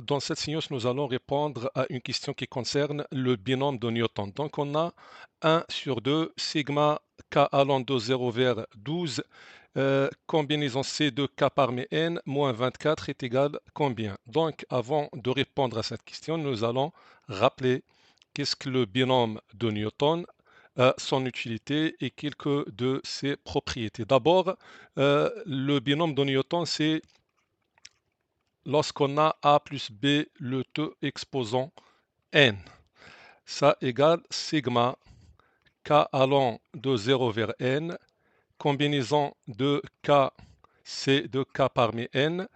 dans cette séance, nous allons répondre à une question qui concerne le binôme de Newton. Donc, on a 1 sur 2, sigma k allant de 0 vers 12, combinaison C de k parmi n, moins 24 est égal combien? Donc, avant de répondre à cette question, nous allons rappeler qu'est-ce que le binôme de Newton, son utilité et quelques de ses propriétés. D'abord, le binôme de Newton, c'est lorsqu'on a A plus B, le taux exposant n. Ça égale sigma k allant de 0 vers n, combinaison de k, c de k parmi n,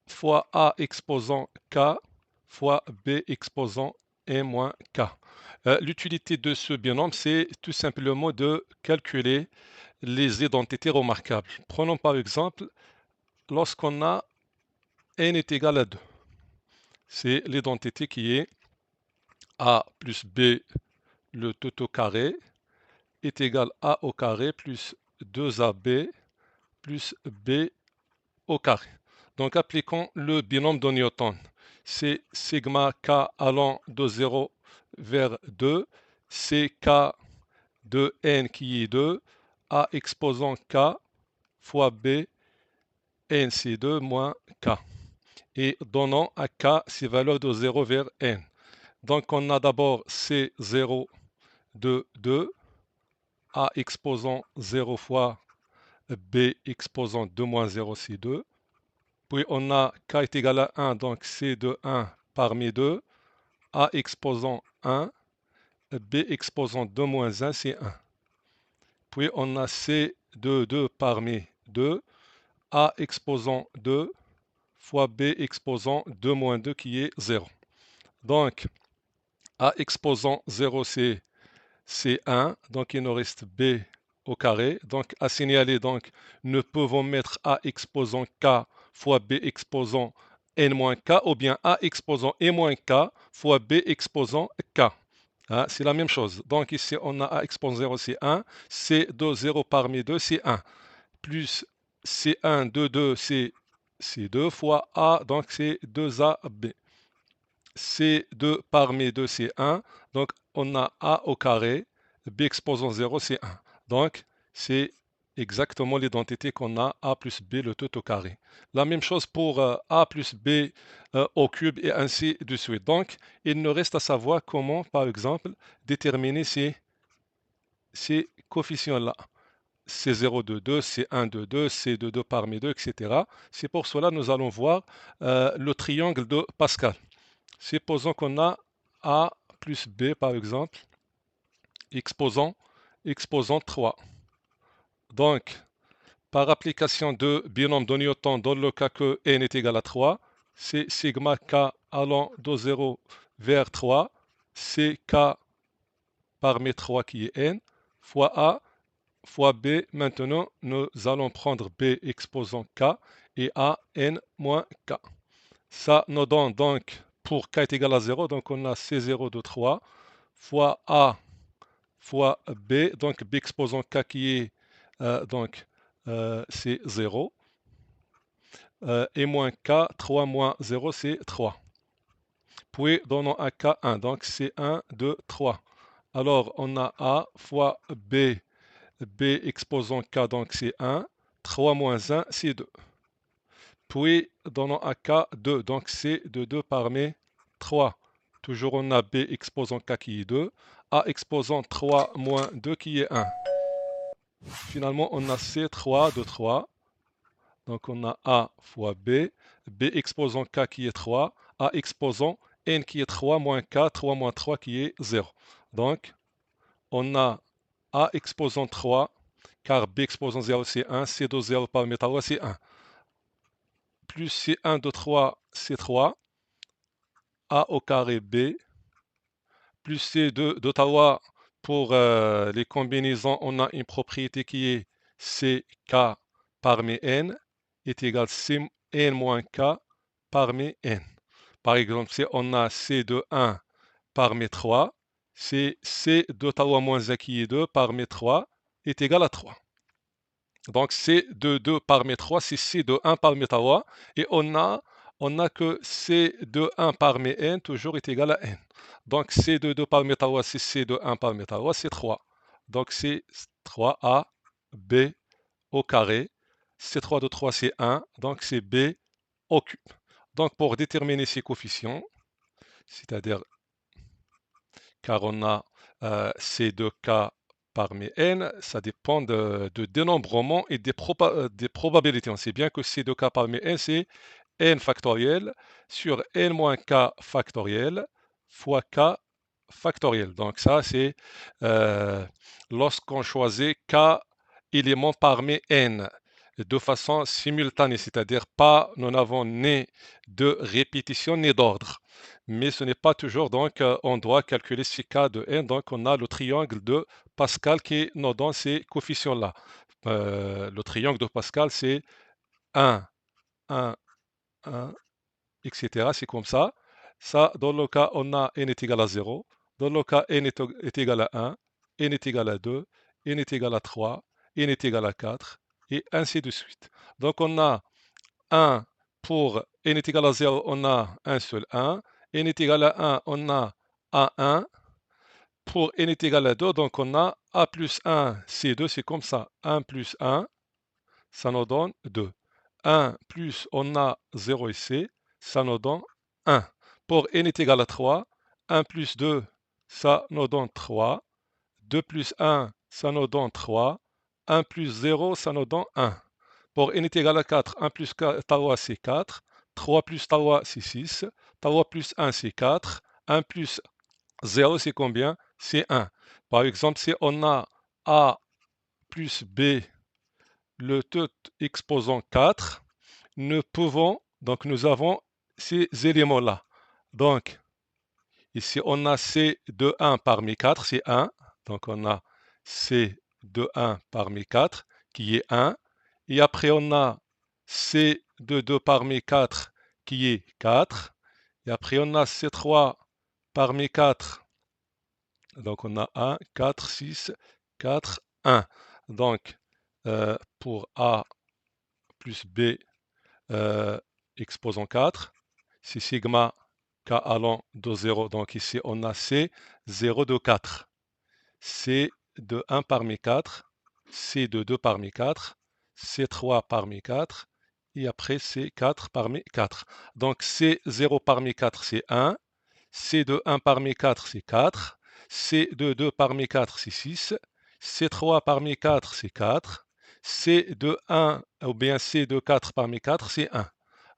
fois A exposant k, fois B exposant n moins k. L'utilité de ce binôme, c'est tout simplement de calculer les identités remarquables. Prenons par exemple, lorsqu'on a n est égal à 2. C'est l'identité qui est A plus B, le tout au carré, est égal à A au carré plus 2AB plus B au carré. Donc appliquons le binôme de Newton. C'est sigma k allant de 0 vers 2, c'est k de n qui est 2, A exposant k fois B, n c'est 2 moins k. Et donnant à k ses valeurs de 0 vers n. Donc on a d'abord C0 de 2, A exposant 0 fois B exposant 2 moins 0, c'est 2. Puis on a K est égal à 1, donc C de 1 parmi 2. A exposant 1, B exposant 2 moins 1, c'est 1. Puis on a C de 2 parmi 2. A exposant 2 fois B exposant 2 moins 2 qui est 0. Donc A exposant 0, c'est 1, donc il nous reste B au carré. Donc à signaler, donc nous pouvons mettre A exposant K fois B exposant N moins K, ou bien A exposant N moins K fois B exposant K. Hein, c'est la même chose. Donc ici on a A exposant 0, c'est 1. C de 0 parmi 2, c'est 1. Plus C1 de 2, c'est 2 fois A, donc c'est 2AB. C2 parmi 2, c'est 1. Donc, on a A au carré, B exposant 0, c'est 1. Donc, c'est exactement l'identité qu'on a, A plus B, le tout au carré. La même chose pour A plus B au cube et ainsi de suite. Donc, il nous reste à savoir comment, par exemple, déterminer ces coefficients-là. C0 de 2, C1 de 2, C de 2 parmi 2, etc. C'est pour cela que nous allons voir le triangle de Pascal. Supposons qu'on a A plus B, par exemple, exposant 3. Donc, par application de binôme de Newton, dans le cas que n est égal à 3, c'est sigma k allant de 0 vers 3, c'est k parmi 3 qui est n, fois A, fois B. Maintenant, nous allons prendre B exposant k et A n moins k. Ça nous donne donc, pour k est égal à 0, donc on a C0 de 3 fois A fois B, donc B exposant k qui est c'est 0, et moins k, 3 moins 0, c'est 3. Puis donnons à k 1, donc c'est 1, 2, 3. Alors on a A fois B, B exposant k, donc c'est 1, 3 moins 1, c'est 2. Puis donnons à k 2, donc c'est de 2 parmi 3. Toujours on a B exposant k qui est 2, A exposant 3 moins 2 qui est 1. Finalement, on a C3 de 3. Donc on a A fois B, B exposant K qui est 3, A exposant N qui est 3 moins K, 3 moins 3 qui est 0. Donc on a A exposant 3, car B exposant 0 c'est 1, C de 0 par métal c'est 1. Plus C1 de 3 c'est 3, A au carré B, plus C2 d'Ottawa pour les combinaisons, on a une propriété qui est CK parmi N est égal à N moins K parmi N. Par exemple, si on a C de 1 parmi 3, c'est C d'Ottawa moins 1 qui est 2 parmi 3 est égal à 3. Donc C de 2 parmi 3, c'est C de 1 parmi Ottawa. Et on on a que C de 1 parmi n toujours est égal à n. Donc C de 2 parmi tawa, c'est C de 1 parmi tawa, c'est 3. Donc c'est 3A B au carré. C3 de 3, c'est 1, donc c'est B au cube. Donc pour déterminer ces coefficients, c'est-à-dire car on a ces deux cas parmi n, ça dépend de dénombrement et des probabilités. On sait bien que ces deux cas parmi n, c'est n factoriel sur n moins k factoriel fois k factoriel. Donc ça, c'est lorsqu'on choisit k éléments parmi n de façon simultanée, c'est-à-dire pas, nous n'avons ni de répétition ni d'ordre. Mais ce n'est pas toujours, donc on doit calculer ces cas de n, donc on a le triangle de Pascal qui nous donne ces coefficients-là. Le triangle de Pascal, c'est 1, 1, 1, etc. C'est comme ça. Ça, dans le cas, on a n est égal à 0. Dans le cas, est égal à 1, n est égal à 2, n est égal à 3, n est égal à 4, et ainsi de suite. Donc, on a 1 pour n est égal à 0, on a un seul 1. N est égal à 1, on a A1. Pour n est égal à 2, donc on a A plus 1, C2, c'est comme ça. 1 plus 1, ça nous donne 2. 1 plus on a 0 ici, ça nous donne 1. Pour n est égal à 3, 1 plus 2, ça nous donne 3. 2 plus 1, ça nous donne 3. 1 plus 0, ça nous donne 1. Pour n est égal à 4, 1 plus tawa, c'est 4. 3 plus tawa, c'est 6. Tawa plus 1, c'est 4. 1 plus 0, c'est combien? C'est 1. Par exemple, si on a A plus B, le tout exposant 4, nous avons ces éléments-là. Donc, ici, on a C de 1 parmi 4, c'est 1. Donc, on a C de 1 parmi 4, qui est 1. Et après, on a C de 2 parmi 4, qui est 4. Et après, on a C3 parmi 4. Donc, on a 1, 4, 6, 4, 1. Donc, pour A plus B, exposant 4, c'est sigma k allant de 0. Donc ici, on a C 0 de 4, C de 1 parmi 4, C de 2 parmi 4, C3 parmi 4, et après C 4 parmi 4. Donc C 0 parmi 4, c'est 1, C de 1 parmi 4, c'est 4, C de 2 parmi 4, c'est 6, C3 parmi 4, c'est 4, C de 1 ou bien C de 4 parmi 4, c'est 1.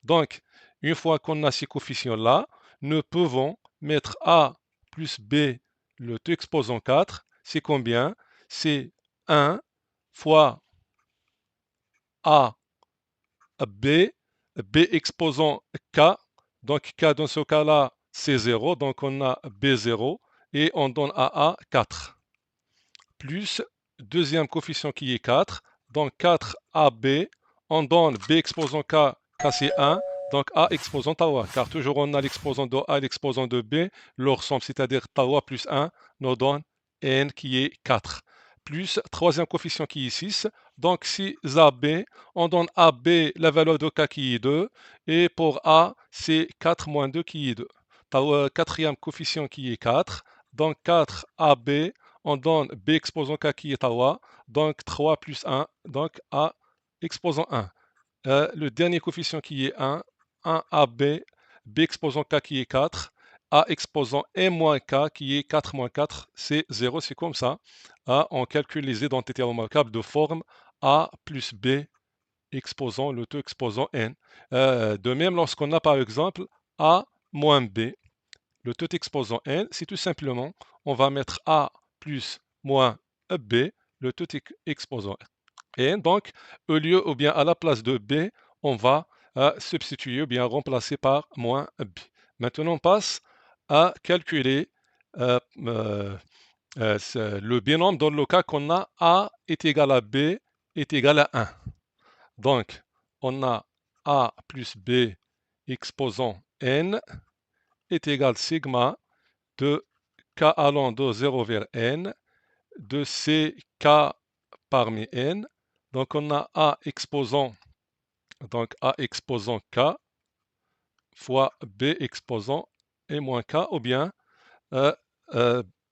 Donc, une fois qu'on a ces coefficients-là, nous pouvons mettre A plus B, le tout exposant 4, c'est combien? C'est 1 fois A B, B exposant K, donc K dans ce cas-là, c'est 0, donc on a B0, et on donne à A 4, plus deuxième coefficient qui est 4, donc 4AB, on donne B exposant K, K c'est 1, donc A exposant tawa, car toujours on a l'exposant de A et l'exposant de B, leur somme, c'est-à-dire tawa plus 1, nous donne N qui est 4, plus troisième coefficient qui est 6, donc si AB, on donne AB la valeur de K qui est 2, et pour A, c'est 4 moins 2 qui est 2. Quatrième coefficient qui est 4, donc 4AB, on donne B exposant K qui est tawa, donc 3 plus 1, donc A exposant 1. Le dernier coefficient qui est 1, 1AB, B exposant K qui est 4, A exposant M moins K qui est 4 moins 4, c'est 0, c'est comme ça. On calcule les identités remarquables de forme A plus B exposant le tout exposant N. De même, lorsqu'on a par exemple A moins B, le tout exposant N, c'est tout simplement, on va mettre A plus moins B, le tout exposant N. Donc, au lieu ou bien à la place de B, on va substituer ou bien remplacer par moins B. Maintenant, on passe à calculer le binôme dans le cas qu'on a est égal à B est égal à 1. Donc, on a A plus B exposant N est égal sigma de k allant de 0 vers n, de c k parmi n. Donc on a A exposant, donc A exposant k fois B exposant et moins K, ou bien euh,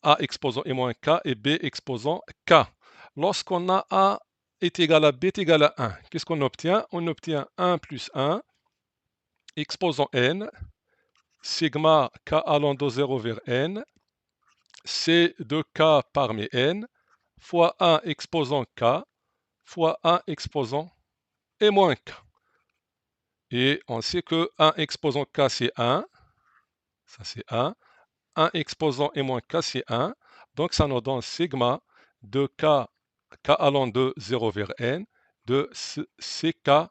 A exposant et moins K et B exposant K. Lorsqu'on a A est égal à B est égal à 1, qu'est-ce qu'on obtient? On obtient 1 plus 1 exposant N, sigma K allant de 0 vers N, C de K parmi N, fois 1 exposant K, fois 1 exposant et moins K. Et on sait que 1 exposant K c'est 1, ça c'est 1, 1 exposant et moins K c'est 1, donc ça nous donne sigma de K, K allant de 0 vers N, de CK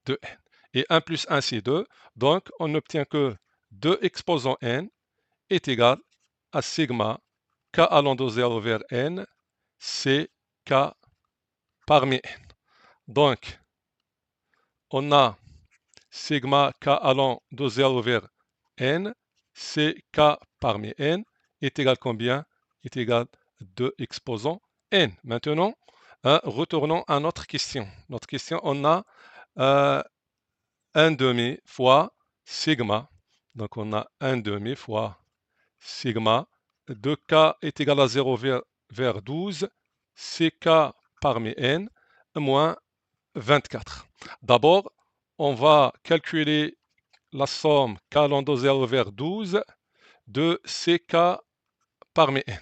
de N. Et 1 plus 1 c'est 2, donc on n'obtient que 2 exposant N est égal à sigma K allant de 0 vers N, CK parmi N. Donc, on a sigma K allant de 0 vers N, CK parmi N est égal combien? Est égal 2 exposant N. Maintenant, retournons à notre question. Notre question, on a 1 demi fois sigma. Donc, on a 1 demi fois sigma de K est égal à 0 vers 12, CK parmi N, moins 24. D'abord, on va calculer la somme K allant de 0 vers 12 de CK parmi N.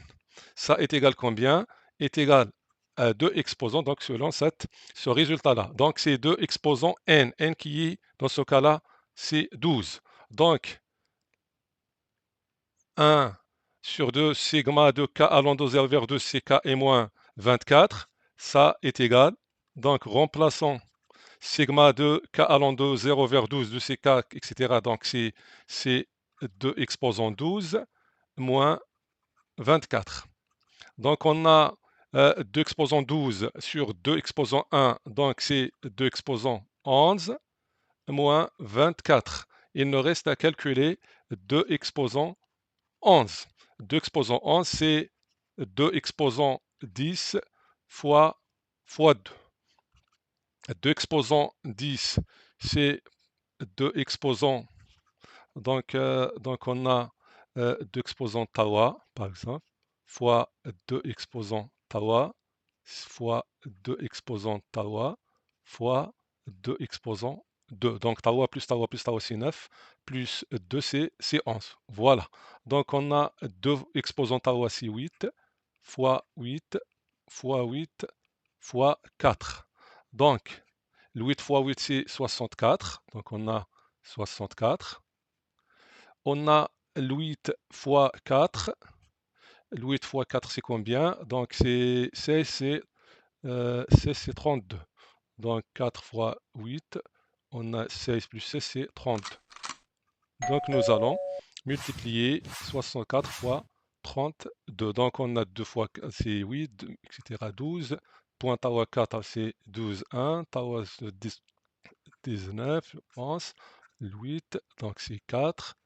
Ça est égal combien? Est égal à 2 exposants, donc selon ce résultat-là. Donc c'est 2 exposants N. N qui est, dans ce cas-là, c'est 12. Donc 1 sur 2 sigma de K allant de 0 vers 2 CK est moins 24. Ça est égal. Donc remplaçons sigma de K allant de 0 vers 12 de CK, etc. Donc c'est 2 exposant 12 moins 24. Donc on a 2 exposant 12 sur 2 exposant 1, donc c'est 2 exposant 11 moins 24. Il nous reste à calculer 2 exposant 11. 2 exposant 11, c'est 2 exposant 10 fois 2. 2 exposant 10, c'est 2 exposants. Donc on a 2 exposants tawa, par exemple, fois 2 exposants tawa, fois 2 exposants tawa, fois 2 exposants 2. Donc tawa plus tawa plus tawa c'est 9, plus 2 c'est 11. Voilà. Donc on a 2 exposants tawa c'est 8, fois 8, fois 8, fois 4. Donc le 8 fois 8 c'est 64. Donc on a 64. On a le 8 fois 4. Le 8 fois 4, c'est combien? Donc, c'est 16, c'est 32. Donc, 4 fois 8, on a 16 plus 16, c'est 32. Donc, nous allons multiplier 64 fois 32. Donc, on a 2 fois, c'est 8, etc. 12. Point tawa 4, c'est 12, 1. Tawa 19, je pense. 8, donc c'est 4,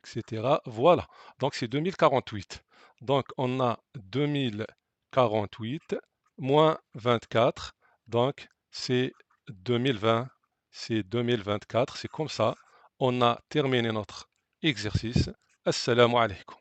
etc. Voilà, donc c'est 2048. Donc on a 2048 moins 24, donc c'est 2020, c'est 2024, c'est comme ça. On a terminé notre exercice. Assalamu alaikum.